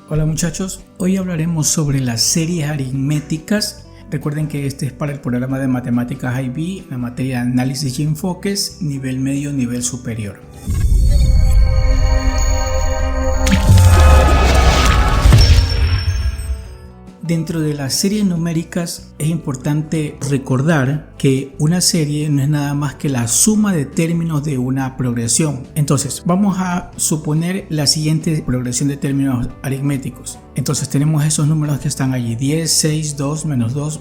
Hola muchachos, hoy hablaremos sobre las series aritméticas. Recuerden que este es para el programa de matemáticas IB, la materia de análisis y enfoques, nivel medio, nivel superior. Dentro de las series numéricas es importante recordar que una serie no es nada más que la suma de términos de una progresión. Entonces vamos a suponer la siguiente progresión de términos aritméticos. Entonces tenemos esos números que están allí: 10, 6, 2,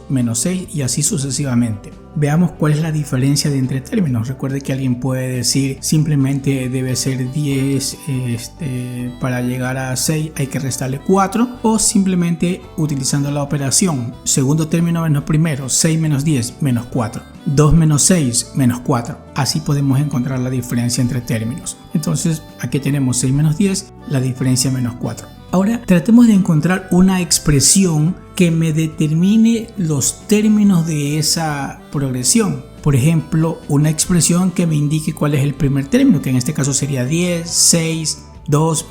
menos 6 y así sucesivamente. Veamos cuál es la diferencia de entre términos. Recuerde que alguien puede decir simplemente debe ser 10, para llegar a 6 hay que restarle 4, o simplemente utilizando la operación segundo término menos primero, 6 menos 10 menos 4, 2 menos 6 menos 4. Así podemos encontrar la diferencia entre términos. Entonces aquí tenemos 6 menos 10, la diferencia menos 4. Ahora tratemos de encontrar una expresión que me determine los términos de esa progresión. Por ejemplo, una expresión que me indique cuál es el primer término, que en este caso sería 10, 6, 2,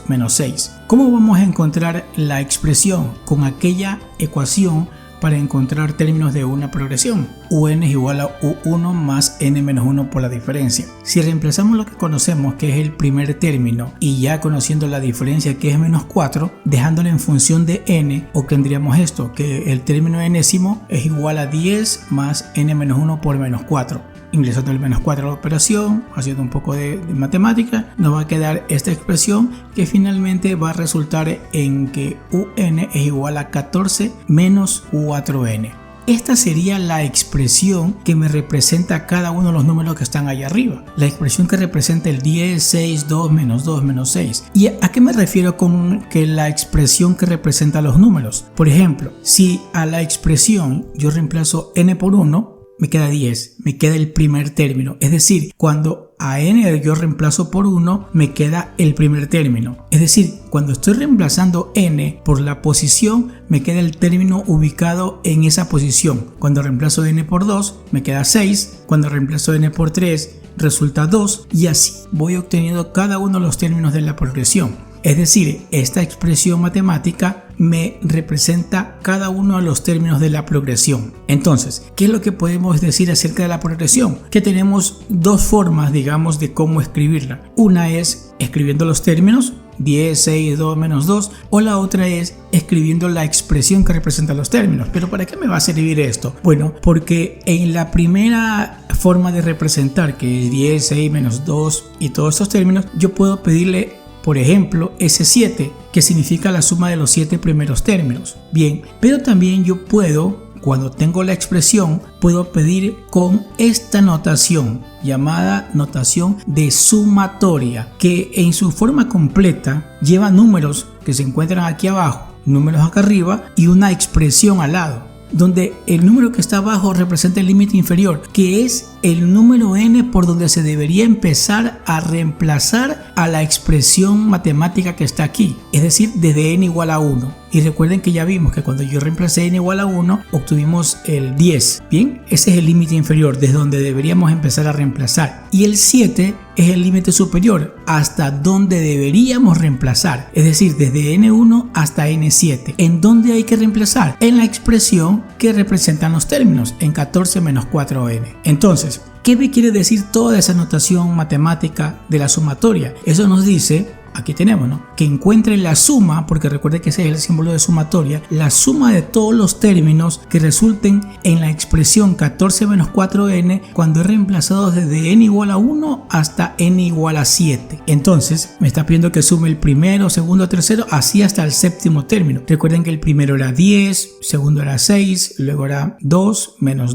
menos 6. ¿Cómo vamos a encontrar la expresión? Con aquella ecuación para encontrar términos de una progresión. Un es igual a u1 más n menos 1 por la diferencia. Si reemplazamos lo que conocemos, que es el primer término, y ya conociendo la diferencia, que es menos 4, dejándolo en función de n, obtendríamos esto, que el término enésimo es igual a 10 más n menos 1 por menos 4. Ingresando el menos 4 a la operación, haciendo un poco de matemática, nos va a quedar esta expresión que finalmente va a resultar en que un es igual a 14 menos 4n. Esta sería la expresión que me representa cada uno de los números que están ahí arriba. La expresión que representa el 10, 6, 2, menos 6. ¿Y a qué me refiero con que la expresión que representa los números? Por ejemplo, si a la expresión yo reemplazo n por 1, me queda 10, me queda el primer término. Es decir, cuando a n yo reemplazo por 1, me queda el primer término. Es decir, cuando estoy reemplazando n por la posición, me queda el término ubicado en esa posición. Cuando reemplazo n por 2, me queda 6. Cuando reemplazo n por 3, resulta 2. Y así voy obteniendo cada uno de los términos de la progresión. Es decir, esta expresión matemática me representa cada uno de los términos de la progresión. Entonces, ¿qué es lo que podemos decir acerca de la progresión? Que tenemos dos formas, digamos, de cómo escribirla. Una es escribiendo los términos, 10, 6, 2, menos 2, o la otra es escribiendo la expresión que representa los términos. ¿Pero para qué me va a servir esto? Bueno, porque en la primera forma de representar, que es 10, 6, menos 2 y todos estos términos, yo puedo pedirle, por ejemplo, S7, que significa la suma de los 7 primeros términos. Bien, pero también yo puedo, cuando tengo la expresión, puedo pedir con esta notación, llamada notación de sumatoria, que en su forma completa lleva números que se encuentran aquí abajo, números acá arriba y una expresión al lado, donde el número que está abajo representa el límite inferior, que es el número n por donde se debería empezar a reemplazar a la expresión matemática que está aquí, es decir, desde n igual a 1. Y recuerden que ya vimos que cuando yo reemplacé n igual a 1, obtuvimos el 10. Bien, ese es el límite inferior, desde donde deberíamos empezar a reemplazar. Y el 7 es el límite superior, hasta donde deberíamos reemplazar, es decir, desde n1 hasta n7. ¿En dónde hay que reemplazar? En la expresión que representan los términos, en 14 menos 4n. Entonces, ¿qué me quiere decir toda esa notación matemática de la sumatoria? Eso nos dice, aquí tenemos, ¿no?, que encuentre la suma, porque recuerde que ese es el símbolo de sumatoria, la suma de todos los términos que resulten en la expresión 14 menos 4n cuando he reemplazado desde n igual a 1 hasta n igual a 7. Entonces me está pidiendo que sume el primero, segundo, tercero, así hasta el séptimo término. Recuerden que el primero era 10, segundo era 6, luego era 2, menos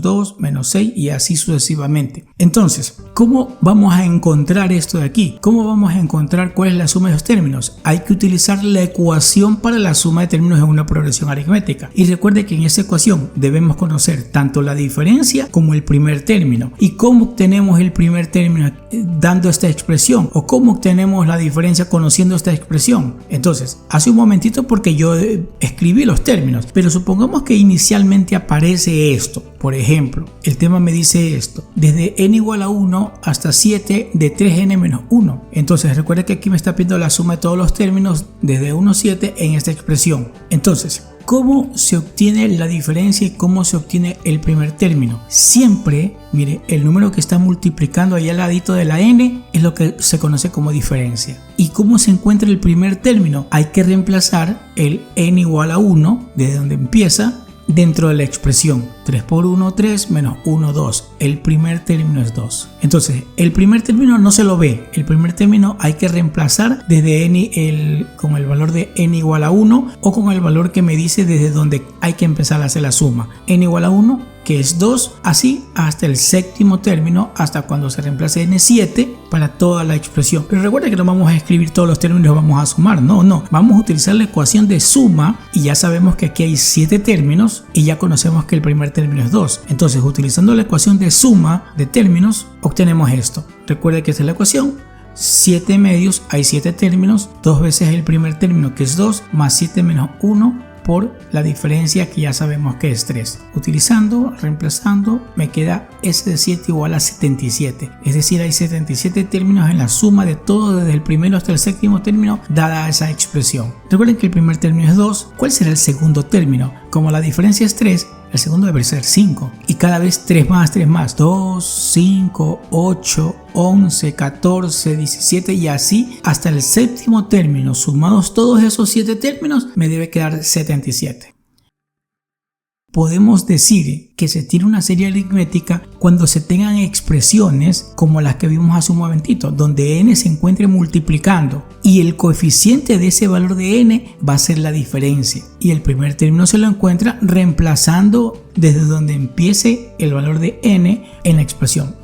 6 y así sucesivamente. Entonces, ¿cómo vamos a encontrar esto de aquí? ¿Cómo vamos a encontrar cuál es la suma de los términos? Hay que utilizar la ecuación para la suma de términos en una progresión aritmética. Y recuerde que en esa ecuación debemos conocer tanto la diferencia como el primer término. ¿Y cómo obtenemos el primer término dando esta expresión? ¿O cómo obtenemos la diferencia conociendo esta expresión? Entonces, hace un momentito porque yo escribí los términos, pero supongamos que inicialmente aparece esto. Por ejemplo, el tema me dice esto: desde n igual a 1 hasta 7 de 3n menos 1. Entonces recuerda que aquí me está pidiendo obteniendo la suma de todos los términos desde 1 a 7 en esta expresión. Entonces, ¿cómo se obtiene la diferencia y cómo se obtiene el primer término? Siempre, mire, el número que está multiplicando ahí al ladito de la n es lo que se conoce como diferencia. ¿Y cómo se encuentra el primer término? Hay que reemplazar el n igual a 1, desde donde empieza, dentro de la expresión 3 por 1, 3 menos 1, 2. El primer término es 2. Entonces, el primer término no se lo ve. El primer término hay que reemplazar desde n con el valor de n igual a 1 o con el valor que me dice desde donde hay que empezar a hacer la suma. N igual a 1, que es 2, así hasta el séptimo término, hasta cuando se reemplace n7 para toda la expresión. Pero recuerda que no vamos a escribir todos los términos y los vamos a sumar. No. Vamos a utilizar la ecuación de suma y ya sabemos que aquí hay 7 términos y ya conocemos que el primer término es 2. Entonces, utilizando la ecuación de suma de términos, obtenemos esto. Recuerda que esta es la ecuación. 7 medios, hay 7 términos, 2 veces el primer término que es 2, más 7 menos 1 por la diferencia que ya sabemos que es 3. Utilizando, reemplazando, me queda S de 7 igual a 77. Es decir, hay 77 términos en la suma de todo desde el primero hasta el séptimo término dada esa expresión. Recuerden que el primer término es 2. ¿Cuál será el segundo término? Como la diferencia es 3, el segundo debe ser 5. Y cada vez 3 más, 3 más. 2, 5, 8, 11, 14, 17 y así hasta el séptimo término. Sumados todos esos 7 términos, me debe quedar 77. Podemos decir que se tiene una serie aritmética cuando se tengan expresiones como las que vimos hace un momentito, donde n se encuentre multiplicando y el coeficiente de ese valor de n va a ser la diferencia y el primer término se lo encuentra reemplazando desde donde empiece el valor de n en la expresión.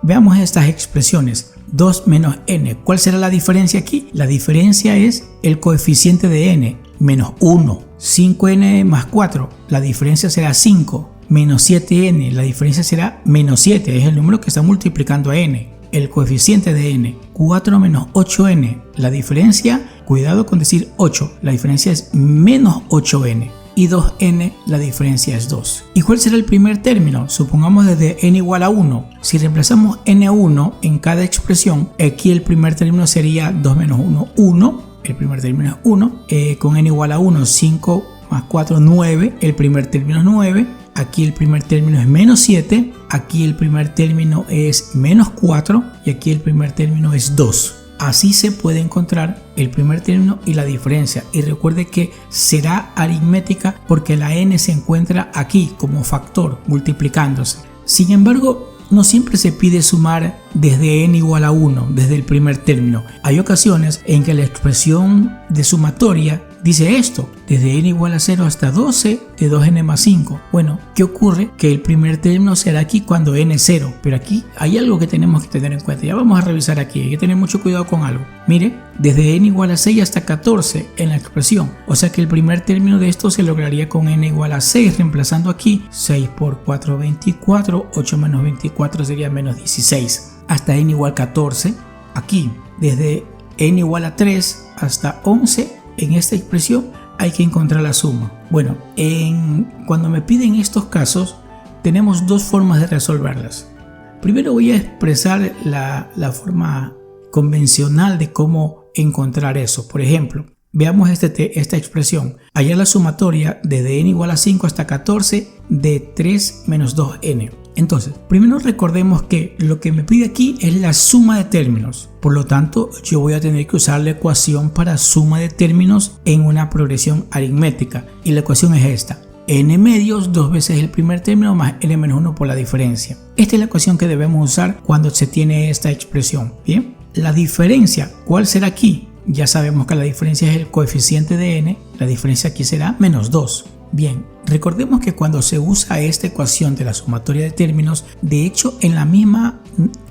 Veamos estas expresiones. 2 menos n. ¿Cuál será la diferencia aquí? La diferencia es el coeficiente de n, menos 1. 5n más 4, la diferencia será 5. Menos 7n, la diferencia será menos 7. Es el número que está multiplicando a n. El coeficiente de n. 4 menos 8n, la diferencia, cuidado con decir 8, la diferencia es menos 8n. Y 2n, la diferencia es 2. ¿Y cuál será el primer término? Supongamos desde n igual a 1. Si reemplazamos n1 en cada expresión, aquí el primer término sería 2 menos 1, 1. El primer término es 1. Con n igual a 1, 5 más 4, 9. El primer término es 9. Aquí el primer término es menos 7. Aquí el primer término es menos 4. Y aquí el primer término es 2. Así se puede encontrar el primer término y la diferencia. Y recuerde que será aritmética porque la n se encuentra aquí como factor multiplicándose. Sin embargo, no siempre se pide sumar desde n igual a 1, desde el primer término. Hay ocasiones en que la expresión de sumatoria dice esto, desde n igual a 0 hasta 12 de 2n más 5. Bueno, ¿qué ocurre? Que el primer término será aquí cuando n es 0, pero aquí hay algo que tenemos que tener en cuenta. Ya vamos a revisar aquí, hay que tener mucho cuidado con algo. Mire, desde n igual a 6 hasta 14 en la expresión, o sea que el primer término de esto se lograría con n igual a 6, reemplazando aquí 6 por 4, 24, 8 menos 24 sería menos 16, hasta n igual a 14, aquí, desde n igual a 3 hasta 11, en esta expresión hay que encontrar la suma. Bueno, cuando me piden estos casos, tenemos dos formas de resolverlas. Primero voy a expresar la forma convencional de cómo encontrar eso. Por ejemplo, veamos esta expresión. Hallar la sumatoria desde n igual a 5 hasta 14 de 3 menos 2n. Entonces, primero recordemos que lo que me pide aquí es la suma de términos. Por lo tanto, yo voy a tener que usar la ecuación para suma de términos en una progresión aritmética. Y la ecuación es esta. N medios, 2 veces el primer término más n menos 1 por la diferencia. Esta es la ecuación que debemos usar cuando se tiene esta expresión. Bien, la diferencia, ¿cuál será aquí? Ya sabemos que la diferencia es el coeficiente de n. La diferencia aquí será menos 2. Bien, recordemos que cuando se usa esta ecuación de la sumatoria de términos, de hecho en la misma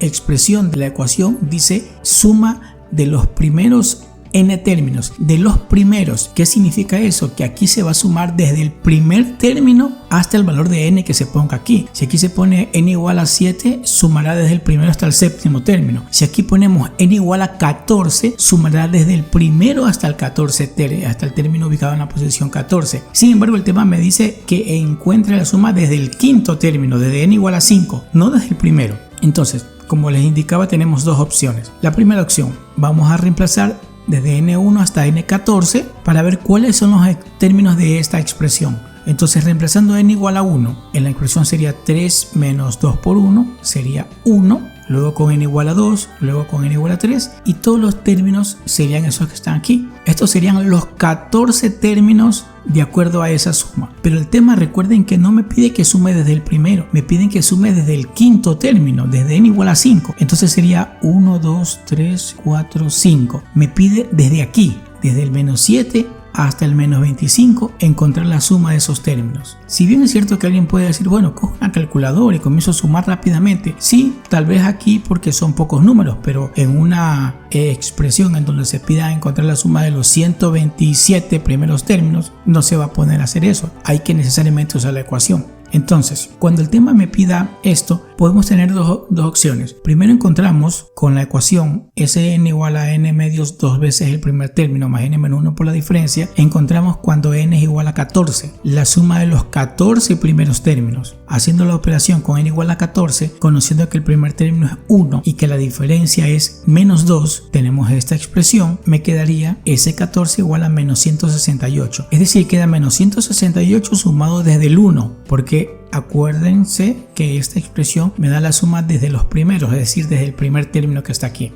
expresión de la ecuación dice suma de los primeros n términos, de los primeros. ¿Qué significa eso? Que aquí se va a sumar desde el primer término hasta el valor de n que se ponga aquí. Si aquí se pone n igual a 7, sumará desde el primero hasta el séptimo término. Si aquí ponemos n igual a 14, sumará desde el primero hasta el 14, hasta el término ubicado en la posición 14. Sin embargo, el tema me dice que encuentre la suma desde el quinto término, desde n igual a 5, no desde el primero. Entonces, como les indicaba, tenemos dos opciones. La primera opción, vamos a reemplazar desde n1 hasta n14 para ver cuáles son los términos de esta expresión. Entonces, reemplazando n igual a 1, en la expresión sería 3 menos 2 por 1, sería 1. Luego con n igual a 2, luego con n igual a 3, y todos los términos serían esos que están aquí. Estos serían los 14 términos de acuerdo a esa suma. Pero el tema, recuerden que no me pide que sume desde el primero, me piden que sume desde el quinto término, desde n igual a 5. Entonces sería 1, 2, 3, 4, 5. Me pide desde aquí, desde el menos 7 hasta el menos 25, encontrar la suma de esos términos. Si bien es cierto que alguien puede decir, bueno, cojo una calculadora y comienzo a sumar rápidamente. Sí, tal vez aquí porque son pocos números, pero en una expresión en donde se pida encontrar la suma de los 127 primeros términos, no se va a poner a hacer eso. Hay que necesariamente usar la ecuación. Entonces, cuando el tema me pida esto, podemos tener dos opciones. Primero encontramos con la ecuación Sn igual a n medios 2 veces el primer término más n menos 1 por la diferencia. Encontramos cuando n es igual a 14, la suma de los 14 primeros términos. Haciendo la operación con n igual a 14, conociendo que el primer término es 1 y que la diferencia es menos 2, tenemos esta expresión, me quedaría S14 igual a menos 168. Es decir, queda menos 168 sumado desde el 1, porque acuérdense que esta expresión me da la suma desde los primeros, es decir, desde el primer término que está aquí.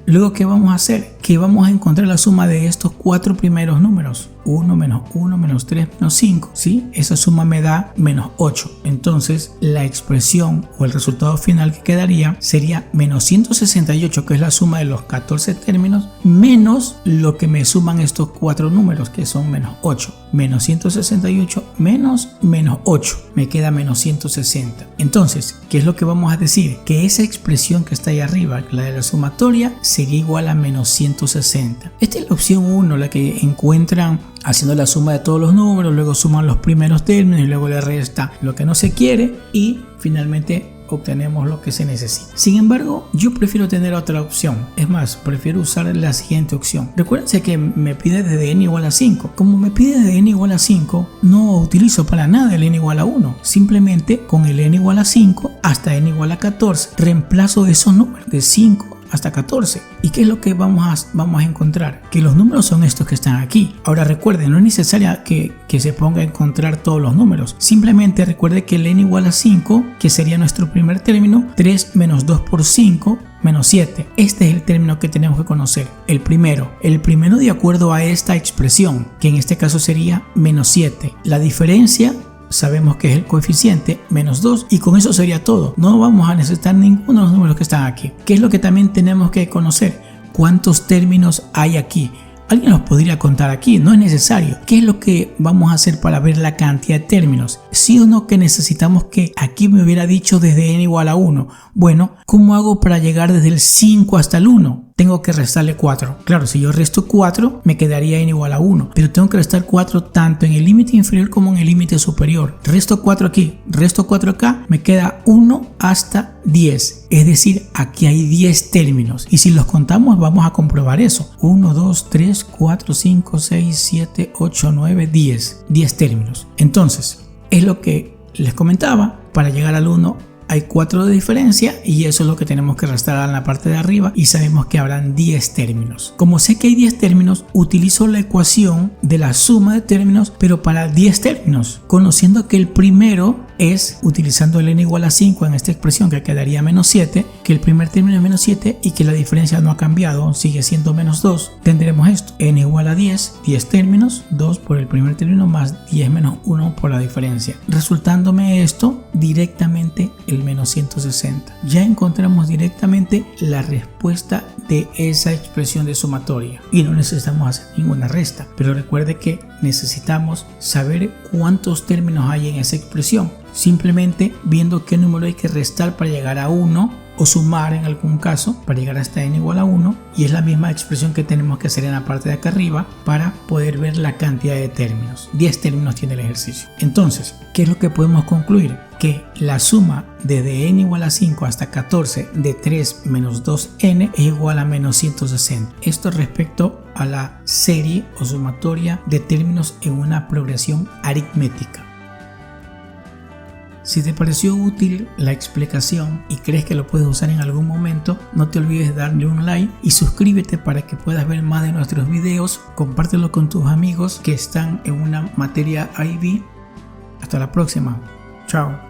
Luego, ¿qué vamos a hacer? Que vamos a encontrar la suma de estos 4 primeros números. 1, menos 3, menos 5. ¿Sí? Esa suma me da menos 8. Entonces, la expresión o el resultado final que quedaría sería menos 168, que es la suma de los 14 términos, menos lo que me suman estos 4 números, que son menos 8. Menos 168 menos 8. Me queda menos 160. Entonces, ¿qué es lo que vamos a decir? Que esa expresión que está ahí arriba, la de la sumatoria, sería igual a menos 160. Esta es la opción 1, la que encuentran haciendo la suma de todos los números, luego suman los primeros términos y luego le resta lo que no se quiere y finalmente obtenemos lo que se necesita. Sin embargo, yo prefiero tener otra opción. Es más, prefiero usar la siguiente opción. Recuérdense que me pide desde n igual a 5. Como me pide desde n igual a 5, no utilizo para nada el n igual a 1. Simplemente con el n igual a 5 hasta n igual a 14, reemplazo esos números de 5 hasta 14. ¿Y qué es lo que vamos a encontrar? Que los números son estos que están aquí. Ahora recuerden, no es necesario que se ponga a encontrar todos los números. Simplemente recuerde que el n igual a 5, que sería nuestro primer término, 3 menos 2 por 5, menos 7. Este es el término que tenemos que conocer. El primero de acuerdo a esta expresión, que en este caso sería menos 7. La diferencia sabemos que es el coeficiente menos 2 y con eso sería todo. No vamos a necesitar ninguno de los números que están aquí. ¿Qué es lo que también tenemos que conocer? ¿Cuántos términos hay aquí? Alguien los podría contar aquí, no es necesario. ¿Qué es lo que vamos a hacer para ver la cantidad de términos? ¿Sí o no que necesitamos que aquí me hubiera dicho desde n igual a 1? Bueno, ¿cómo hago para llegar desde el 5 hasta el 1? Tengo que restarle 4. Claro, si yo resto 4, me quedaría n igual a 1. Pero tengo que restar 4 tanto en el límite inferior como en el límite superior. Resto 4 aquí, resto 4 acá, me queda 1 hasta 10. Es decir, aquí hay 10 términos. Y si los contamos, vamos a comprobar eso. 1, 2, 3, 4, 5, 6, 7, 8, 9, 10. 10 términos. Entonces, es lo que les comentaba. Para llegar al 1 hay 4 de diferencia y eso es lo que tenemos que restar en la parte de arriba y sabemos que habrán 10 términos. Como sé que hay 10 términos, utilizo la ecuación de la suma de términos, pero para 10 términos, conociendo que el primero es, utilizando el n igual a 5 en esta expresión que quedaría menos 7, que el primer término es menos 7 y que la diferencia no ha cambiado, sigue siendo menos 2, tendremos esto, n igual a 10, 10 términos, 2 por el primer término más 10 menos 1 por la diferencia, resultándome esto directamente el menos 160. Ya encontramos directamente la respuesta de esa expresión de sumatoria y no necesitamos hacer ninguna resta, pero recuerde que necesitamos saber cuántos términos hay en esa expresión, simplemente viendo qué número hay que restar para llegar a 1 o sumar en algún caso para llegar hasta n igual a 1, y es la misma expresión que tenemos que hacer en la parte de acá arriba para poder ver la cantidad de términos. 10 términos tiene el ejercicio. Entonces, ¿qué es lo que podemos concluir? Que la suma desde n igual a 5 hasta 14 de 3 menos 2n es igual a menos 160. Esto respecto a la serie o sumatoria de términos en una progresión aritmética. Si te pareció útil la explicación y crees que lo puedes usar en algún momento, no te olvides de darle un like y suscríbete para que puedas ver más de nuestros videos. Compártelo con tus amigos que están en una materia IB. Hasta la próxima. Chao.